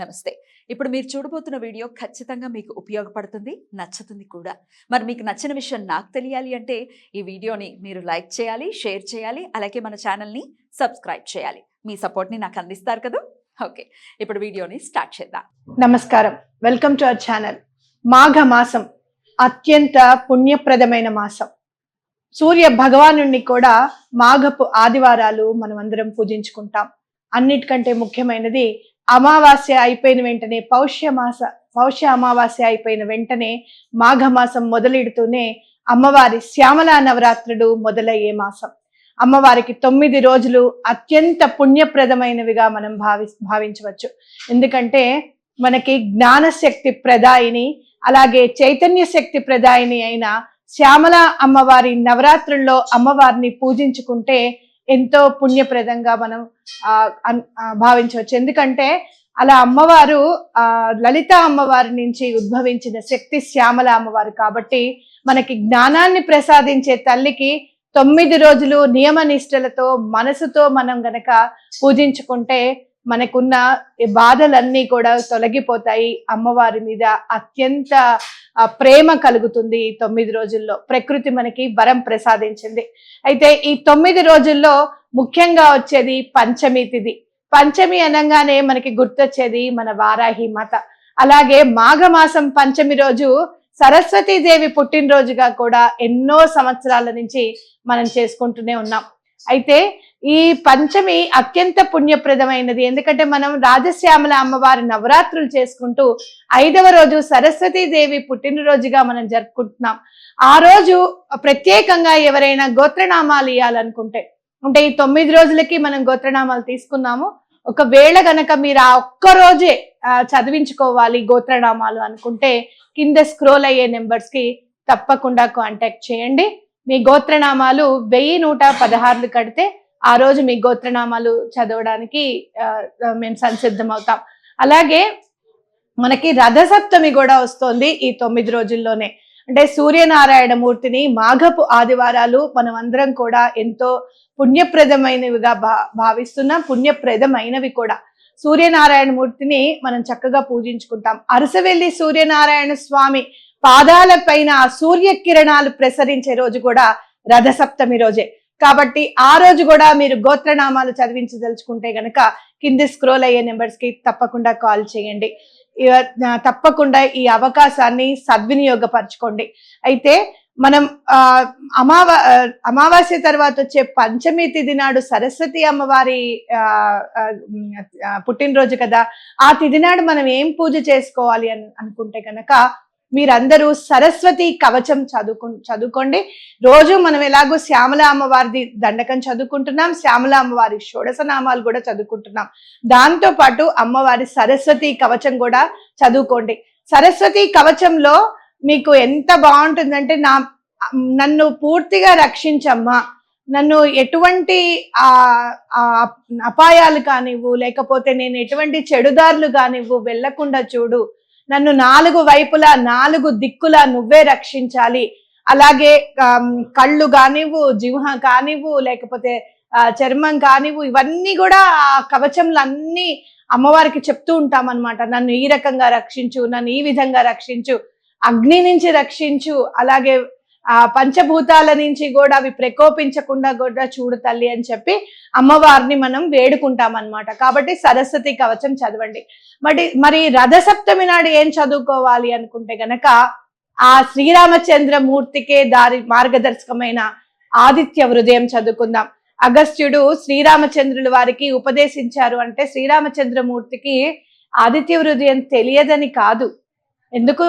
నమస్తే. ఇప్పుడు మీరు చూడబోతున్న వీడియో ఖచ్చితంగా మీకు ఉపయోగపడుతుంది, నచ్చుతుంది కూడా. మరి మీకు నచ్చిన విషయం నాకు తెలియాలి అంటే ఈ వీడియోని మీరు లైక్ చేయాలి, షేర్ చేయాలి, అలాగే మన ఛానల్ని సబ్స్క్రైబ్ చేయాలి. మీ సపోర్ట్ని నాకు అందిస్తారు కదా. ఓకే, ఇప్పుడు వీడియోని స్టార్ట్ చేద్దాం. నమస్కారం, వెల్కమ్ టు అవర్ ఛానల్. మాఘ మాసం అత్యంత పుణ్యప్రదమైన మాసం. సూర్య భగవానుణ్ణి కూడా మాఘపు ఆదివారాలు మనం అందరం పూజించుకుంటాం. అన్నిటికంటే ముఖ్యమైనది అమావాస్య అయిపోయిన వెంటనే పౌష్య అమావాస్య అయిపోయిన వెంటనే మాఘమాసం మొదలెడుతూనే అమ్మవారి శ్యామలా నవరాత్రులు మొదలయ్యే మాసం. అమ్మవారికి 9 రోజులు అత్యంత పుణ్యప్రదమైనవిగా మనం భావించవచ్చు. ఎందుకంటే మనకి జ్ఞానశక్తి ప్రదాయిని, అలాగే చైతన్య శక్తి ప్రదాయిని అయిన శ్యామలా అమ్మవారి నవరాత్రుల్లో అమ్మవారిని పూజించుకుంటే ఎంతో పుణ్యప్రదంగా మనం భావించవచ్చు. ఎందుకంటే అలా అమ్మవారు లలిత అమ్మవారి నుంచి ఉద్భవించిన శక్తి శ్యామల అమ్మవారు కాబట్టి మనకి జ్ఞానాన్ని ప్రసాదించే తల్లికి 9 రోజులు నియమ నిష్టలతో మనసుతో మనం గనక పూజించుకుంటే మనకున్న బాధలన్నీ కూడా తొలగిపోతాయి. అమ్మవారి మీద అత్యంత ప్రేమ కలుగుతుంది. 9 రోజుల్లో ప్రకృతి మనకి వరం ప్రసాదించింది. అయితే ఈ 9 రోజుల్లో ముఖ్యంగా వచ్చేది పంచమి తిథి. పంచమి అనగానే మనకి గుర్తొచ్చేది మన వారాహి మాత. అలాగే మాఘమాసం పంచమి రోజు సరస్వతీదేవి పుట్టినరోజుగా కూడా ఎన్నో సంవత్సరాల నుంచి మనం చేసుకుంటూనే ఉన్నాం. అయితే ఈ పంచమి అత్యంత పుణ్యప్రదమైనది. ఎందుకంటే మనం రాజశ్యామల అమ్మవారి నవరాత్రులు చేసుకుంటూ 5వ రోజు సరస్వతీదేవి పుట్టినరోజుగా మనం జరుపుకుంటున్నాం. ఆ రోజు ప్రత్యేకంగా ఎవరైనా గోత్రనామాలు ఇవ్వాలనుకుంటే, అంటే ఈ 9 రోజులకి మనం గోత్రనామాలు తీసుకున్నాము, ఒకవేళ గనక మీరు ఆ ఒక్క రోజే చదివించుకోవాలి గోత్రనామాలు అనుకుంటే కింద స్క్రోల్ అయ్యే నెంబర్స్ కి తప్పకుండా కాంటాక్ట్ చేయండి. మీ గోత్రనామాలు 1116 కడితే ఆ రోజు మీ గోత్రనామాలు చదవడానికి మేము సంసిద్ధం అవుతాం. అలాగే మనకి రథసప్తమి కూడా వస్తోంది ఈ 9 రోజుల్లోనే. అంటే సూర్యనారాయణ మూర్తిని మాఘపు ఆదివారాలు మనం అందరం కూడా ఎంతో పుణ్యప్రదమైనవిగా భావిస్తున్నాం. పుణ్యప్రదమైనవి కూడా. సూర్యనారాయణ మూర్తిని మనం చక్కగా పూజించుకుంటాం. అరసవెల్లి సూర్యనారాయణ స్వామి పాదాల పైన ఆ సూర్య కిరణాలు ప్రసరించే రోజు కూడా రథసప్తమి రోజే. కాబట్టి ఆ రోజు కూడా మీరు గోత్రనామాలు చదివించదలుచుకుంటే గనక కింద స్క్రోల్ అయ్యే నెంబర్స్ కి తప్పకుండా కాల్ చేయండి. తప్పకుండా ఈ అవకాశాన్ని సద్వినియోగపరచుకోండి. అయితే మనం అమావాస్య తర్వాత వచ్చే పంచమి తిథి నాడు సరస్వతి అమ్మవారి పుట్టినరోజు కదా. ఆ తిథి నాడు మనం ఏం పూజ చేసుకోవాలి అనుకుంటే కనుక మీరందరూ సరస్వతి కవచం చదువుకోండి. రోజు మనం ఎలాగో శ్యామల అమ్మవారిది దండకం చదువుకుంటున్నాం, శ్యామల అమ్మవారి షోడశ నామాలు కూడా చదువుకుంటున్నాం. దాంతో పాటు అమ్మవారి సరస్వతి కవచం కూడా చదువుకోండి. సరస్వతి కవచంలో మీకు ఎంత బాగుంటుందంటే, నన్ను పూర్తిగా రక్షించమ్మా, నన్ను ఎటువంటి అపాయాలు కానివ్వు, లేకపోతే నేను ఎటువంటి చెడుదారులు కానివ్వు వెళ్ళకుండా చూడు, నన్ను 4 వైపులా 4 దిక్కులా నువ్వే రక్షించాలి. అలాగే కళ్ళు కానివ్వు, జిహ్వ కానివ్వు, లేకపోతే చర్మం కానివ్వు, ఇవన్నీ కూడా ఆ కవచంలో అన్ని అమ్మవారికి చెప్తూ ఉంటాం అనమాట. నన్ను ఈ రకంగా రక్షించు, నన్ను ఈ విధంగా రక్షించు, అగ్ని నుంచి రక్షించు, అలాగే పంచభూతాల నుంచి కూడా అవి ప్రకోపించకుండా కూడా చూడు తల్లి అని చెప్పి అమ్మవారిని మనం వేడుకుంటాం అన్నమాట. కాబట్టి సరస్వతి కవచం చదవండి. మరి రథసప్తమి నాడు ఏం చదువుకోవాలి అనుకుంటే గనక ఆ శ్రీరామచంద్రమూర్తికే మార్గదర్శకమైన ఆదిత్య హృదయం చదువుకుందాం. అగస్త్యుడు శ్రీరామచంద్రుల వారికి ఉపదేశించారు అంటే శ్రీరామచంద్రమూర్తికి ఆదిత్య హృదయం తెలియదని కాదు. ఎందుకు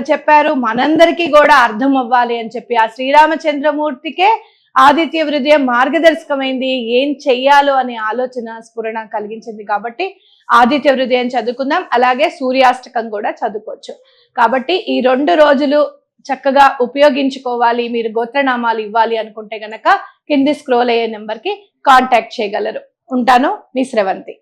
చెప్పారు? మనందరికీ కూడా అర్థం అవ్వాలి అని చెప్పి ఆ శ్రీరామచంద్రమూర్తికే ఆదిత్య హృదయం మార్గదర్శకమైంది. ఏం చెయ్యాలో అనే ఆలోచన స్ఫురణ కలిగించింది. కాబట్టి ఆదిత్య హృదయం చదువుకుందాం. అలాగే సూర్యాష్టకం కూడా చదువుకోవచ్చు. కాబట్టి ఈ 2 రోజులు చక్కగా ఉపయోగించుకోవాలి. మీరు గోత్రనామాలు ఇవ్వాలి అనుకుంటే గనక కింది స్క్రోల్ అయ్యే నెంబర్ కి కాంటాక్ట్ చేయగలరు. ఉంటాను, మీ శ్రవంతి.